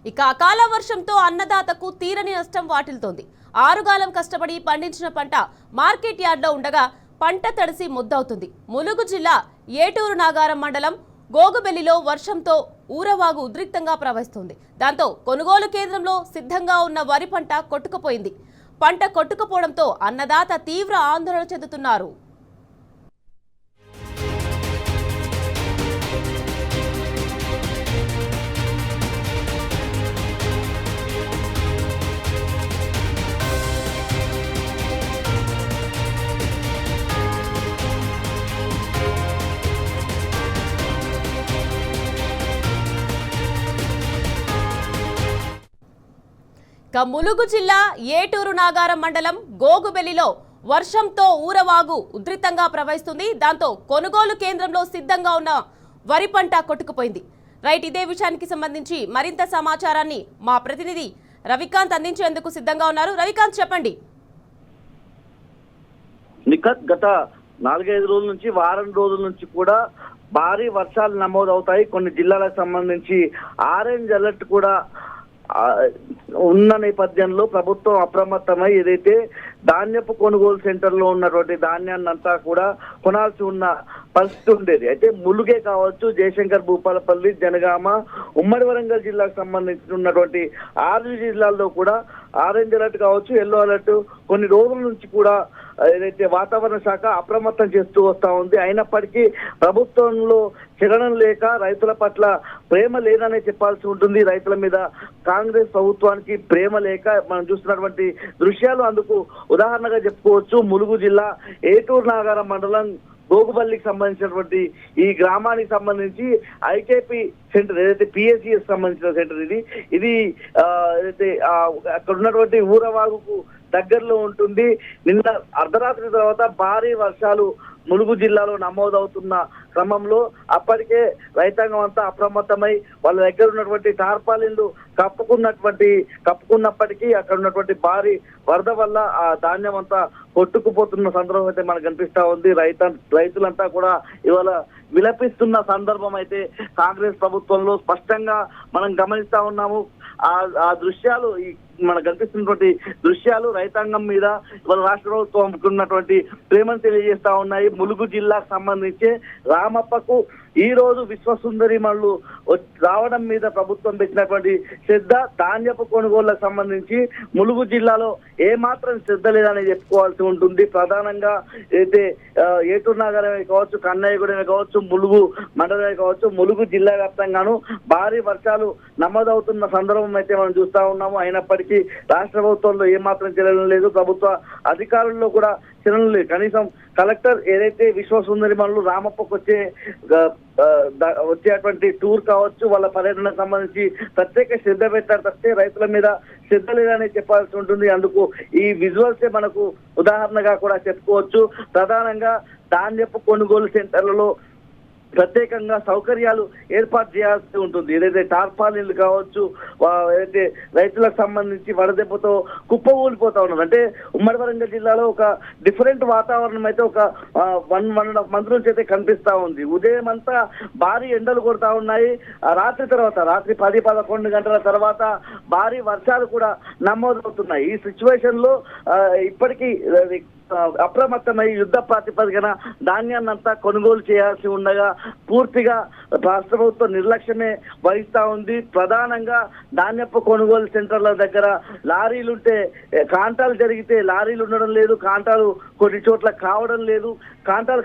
ఇక అకాల వర్షంతో అన్నదాతకు తీరని నష్టం వాటిల్తోంది. ఆరుగాలం కష్టపడి పండించిన పంట మార్కెట్ యార్డ్లో ఉండగా పంట తడిసి ముద్దవుతుంది. ములుగు జిల్లా ఏటూరు నాగారం మండలం గోగుబెల్లిలో వర్షంతో ఊరవాగు ఉద్రిక్తంగా ప్రవహిస్తుంది. దాంతో కొనుగోలు కేంద్రంలో సిద్ధంగా ఉన్న వరి పంట కొట్టుకుపోయింది. పంట కొట్టుకుపోవడంతో అన్నదాత తీవ్ర ఆందోళన చెందుతున్నారు. ములుగు జిల్లా ఏటూరు నాగారం మండలం గోగుబెల్లిలో వర్షంతో ఊరవాగు ఉధృతంగా ప్రవహిస్తుంది. దాంతో కొనుగోలు కేంద్రంలో సిద్ధంగా ఉన్న వరి పంట కొట్టుకుపోయింది. రైట్, ఇదే విషయానికి సంబంధించి మరింత సమాచారాన్ని మా ప్రతినిధి రవికాంత్ అందించేందుకు సిద్ధంగా ఉన్నారు. రవికాంత్, చెప్పండి. గత 4-5 రోజుల నుంచి వారం రోజుల నుంచి కూడా భారీ వర్షాలు నమోదవుతాయి. కొన్ని జిల్లాలకు సంబంధించి ఆరెంజ్ అలర్ట్ కూడా ఉన్న నేపథ్యంలో ప్రభుత్వం అప్రమత్తమై ఏదైతే ధాన్యపు కొనుగోలు సెంటర్లో ఉన్నటువంటి ధాన్యాన్ని అంతా కూడా కొనాల్సి ఉన్న పరిస్థితి ఉండేది. అయితే ములుగే కావచ్చు, జయశంకర్, భూపాలపల్లి, జనగామ, ఉమ్మడి వరంగల్ జిల్లాకు సంబంధించి ఉన్నటువంటి 6 జిల్లాల్లో కూడా ఆరెంజ్ అలర్ట్ కావచ్చు, ఎల్లో అలర్ట్ కొన్ని రోజుల నుంచి కూడా ఏదైతే వాతావరణ శాఖ అప్రమత్తం చేస్తూ వస్తా ఉంది. అయినప్పటికీ ప్రభుత్వంలో చలనం లేక రైతుల పట్ల ప్రేమ లేదనే చెప్పాల్సి ఉంటుంది. రైతుల మీద కాంగ్రెస్ ప్రభుత్వానికి ప్రేమ లేక మనం చూస్తున్నటువంటి దృశ్యాలు అందుకు ఉదాహరణగా చెప్పుకోవచ్చు. ములుగు జిల్లా ఏటూరు నాగారం మండలం గోగుబల్లికి సంబంధించినటువంటి ఈ గ్రామానికి సంబంధించి ఐకేపీ సెంటర్ ఏదైతే పిఎస్సిఎస్ సంబంధించిన సెంటర్ ఇది ఏదైతే అక్కడ ఉన్నటువంటి ఊరవాగుకు దగ్గరలో ఉంటుంది. నిన్న అర్ధరాత్రి తర్వాత భారీ వర్షాలు ములుగు జిల్లాలో నమోదవుతున్న క్రమంలో అప్పటికే రైతాంగం అంతా అప్రమత్తమై వాళ్ళ దగ్గర ఉన్నటువంటి టార్పాలిన్లు కప్పుకున్నప్పటికీ అక్కడ ఉన్నటువంటి భారీ వరద వల్ల ఆ ధాన్యం అంతా కొట్టుకుపోతున్న సందర్భం అయితే మనకు కనిపిస్తా ఉంది. రైతులంతా కూడా ఇవాళ విలపిస్తున్న సందర్భం అయితే కాంగ్రెస్ ప్రభుత్వంలో స్పష్టంగా మనం గమనిస్తా ఉన్నాము. ఆ దృశ్యాలు మనకు కనిపిస్తున్నటువంటి దృశ్యాలు రైతాంగం మీద ఇవాళ రాష్ట్ర ప్రభుత్వం ఉన్నటువంటి ప్రేమను తెలియజేస్తా ఉన్నాయి. ములుగు జిల్లాకు సంబంధించి రామప్పకు ఈ రోజు విశ్వసుందరి మళ్ళు రావడం మీద ప్రభుత్వం పెట్టినటువంటి శ్రద్ధ, ధాన్యపు కొనుగోళ్లకు సంబంధించి ములుగు జిల్లాలో ఏమాత్రం శ్రద్ధ లేదని చెప్పుకోవాల్సి ఉంటుంది. ప్రధానంగా అయితే ఏటూరు నగరమే కావచ్చు, కన్నయ్యగూడమే కావచ్చు, ములుగు మండలమే కావచ్చు, ములుగు జిల్లా వ్యాప్తంగాను భారీ వర్షాలు నమోదవుతున్న సందర్భం అయితే మనం చూస్తా ఉన్నాము. అయినప్పటికీ రాష్ట్ర ప్రభుత్వంలో ఏమాత్రం చర్యలు లేదు, ప్రభుత్వ అధికారుల్లో కూడా చర్యలు లేదు. కనీసం కలెక్టర్ ఏదైతే విశ్వసుందరి మళ్ళు రామప్పకు వచ్చేటువంటి టూర్ కావచ్చు, వాళ్ళ పర్యటనకు సంబంధించి ప్రత్యేక శ్రద్ధ పెట్టారు తప్పితే రైతుల మీద శ్రద్ధ లేదని చెప్పాల్సి ఉంటుంది. అందుకు ఈ విజువల్సే మనకు ఉదాహరణగా కూడా చెప్పుకోవచ్చు. ప్రధానంగా ధాన్యపు కొనుగోలు సెంటర్లలో ప్రత్యేకంగా సౌకర్యాలు ఏర్పాటు చేయాల్సి ఉంటుంది. ఏదైతే టార్పాలిన్లు కావచ్చు, ఏదైతే రైతులకు సంబంధించి వడదెబ్బతో కుప్ప ఊలిపోతా ఉన్నారు. అంటే ఉమ్మడి వరంగల్ జిల్లాలో ఒక డిఫరెంట్ వాతావరణం అయితే ఒక 1.5 మంత్ నుంచి అయితే కనిపిస్తా ఉంది. ఉదయం అంతా భారీ ఎండలు కొడతా ఉన్నాయి. రాత్రి 10-11 గంటల తర్వాత భారీ వర్షాలు కూడా నమోదవుతున్నాయి. ఈ సిచ్యువేషన్ లో ఇప్పటికీ అప్రమత్తమై యుద్ధ ప్రాతిపదికన ధాన్యాన్ని అంతా కొనుగోలు చేయాల్సి ఉండగా పూర్తిగా రాష్ట్ర ప్రభుత్వం నిర్లక్ష్యమే వహిస్తా ఉంది. ప్రధానంగా ధాన్యపు కొనుగోలు సెంటర్ల దగ్గర లారీలుంటే కాంటాలు జరిగితే లారీలు ఉండడం లేదు, కాంటాలు కొన్ని చోట్ల కావడం లేదు. కాంటాలు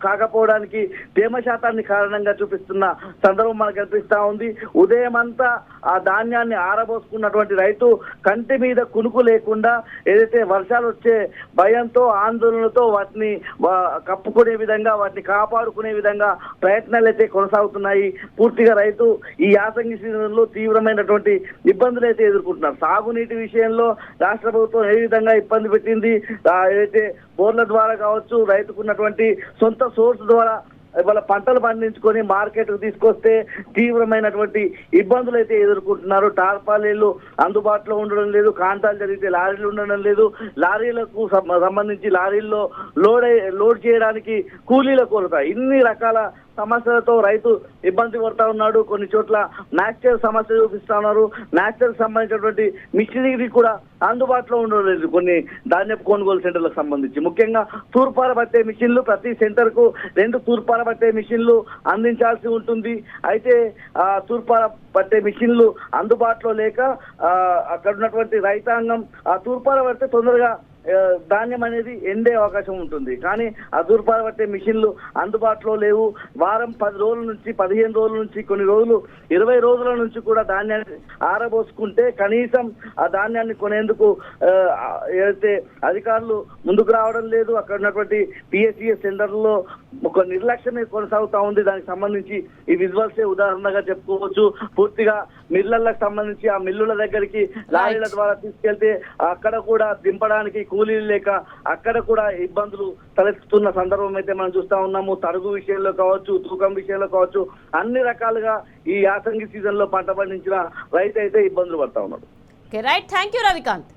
కాకపోవడానికి తేమ శాతాన్ని కారణంగా చూపిస్తున్న సందర్భం మనకు కనిపిస్తా ఉంది. ఉదయం అంతా ఆ ధాన్యాన్ని ఆరబోసుకున్నటువంటి రైతు కంటి మీద కునుకు లేకుండా ఏదైతే వర్షాలు వచ్చే భయంతో, ఆందోళనతో వాటిని కప్పుకునే విధంగా, వాటిని కాపాడుకునే విధంగా ప్రయత్నాలు అయితే కొనసాగుతున్నాయి. పూర్తిగా రైతు ఈ యాసంగి సీజన్లో తీవ్రమైనటువంటి ఇబ్బందులు అయితే ఎదుర్కొంటున్నారు. సాగునీటి విషయంలో రాష్ట్ర ప్రభుత్వం ఏ విధంగా ఇబ్బంది పెట్టింది, ఏదైతే బోర్ల ద్వారా కావచ్చు, రైతుకున్నటువంటి సొంత సోర్స్ ద్వారా ఇవాళ పంటలు పండించుకొని మార్కెట్కు తీసుకొస్తే తీవ్రమైనటువంటి ఇబ్బందులు అయితే ఎదుర్కొంటున్నారు. టార్పాలీలు అందుబాటులో ఉండడం లేదు, కాంటాలు జరిగితే లారీలు ఉండడం లేదు, లారీలకు సంబంధించి లారీల్లో లోడ్ చేయడానికి కూలీల కొరత, ఇన్ని రకాల సమస్యలతో రైతు ఇబ్బంది పడతా ఉన్నాడు. కొన్ని చోట్ల న్యాచురల్ సమస్య చూపిస్తా ఉన్నారు. న్యాచురల్ సంబంధించినటువంటి మిషనరీ కూడా అందుబాటులో ఉండలేదు కొన్ని ధాన్యపు కొనుగోలు సెంటర్లకు సంబంధించి. ముఖ్యంగా తూర్పారబట్టే మిషన్లు, ప్రతి సెంటర్ కు 2 తూర్పారబట్టే మిషన్లు అందించాల్సి ఉంటుంది. అయితే ఆ తూర్పారబట్టే మిషన్లు అందుబాటులో లేక అక్కడ ఉన్నటువంటి రైతాంగం ఆ తూర్పారబట్టే తొందరగా ధాన్యం అనేది ఎండే అవకాశం ఉంటుంది. కానీ ఆ తూర్పారబట్టే మిషన్లు అందుబాటులో లేవు. వారం 10 రోజుల నుంచి 15 రోజుల నుంచి కొన్ని రోజులు 20 రోజుల నుంచి కూడా ధాన్యాన్ని ఆరబోసుకుంటే కనీసం ఆ ధాన్యాన్ని కొనేందుకు ఏదైతే అధికారులు ముందుకు రావడం లేదు. అక్కడ ఉన్నటువంటి పిఎస్సిఎస్ సెంటర్లో ఒక నిర్లక్ష్యమే కొనసాగుతా ఉంది. దానికి సంబంధించి ఈ విజువల్సే ఉదాహరణగా చెప్పుకోవచ్చు. పూర్తిగా మిల్లర్లకు సంబంధించి ఆ మిల్లుల దగ్గరికి లారీల ద్వారా తీసుకెళ్తే అక్కడ కూడా దింపడానికి కూలీలు లేక అక్కడ కూడా ఇబ్బందులు తలెత్తుతున్న సందర్భం అయితే మనం చూస్తా ఉన్నాము. తరుగు విషయంలో కావచ్చు, తూకం విషయంలో కావచ్చు, అన్ని రకాలుగా ఈ యాసంగి సీజన్ లో పంట పండించిన రైతు అయితే ఇబ్బందులు పడతా ఉన్నాడు. Right, thank you Ravikanth.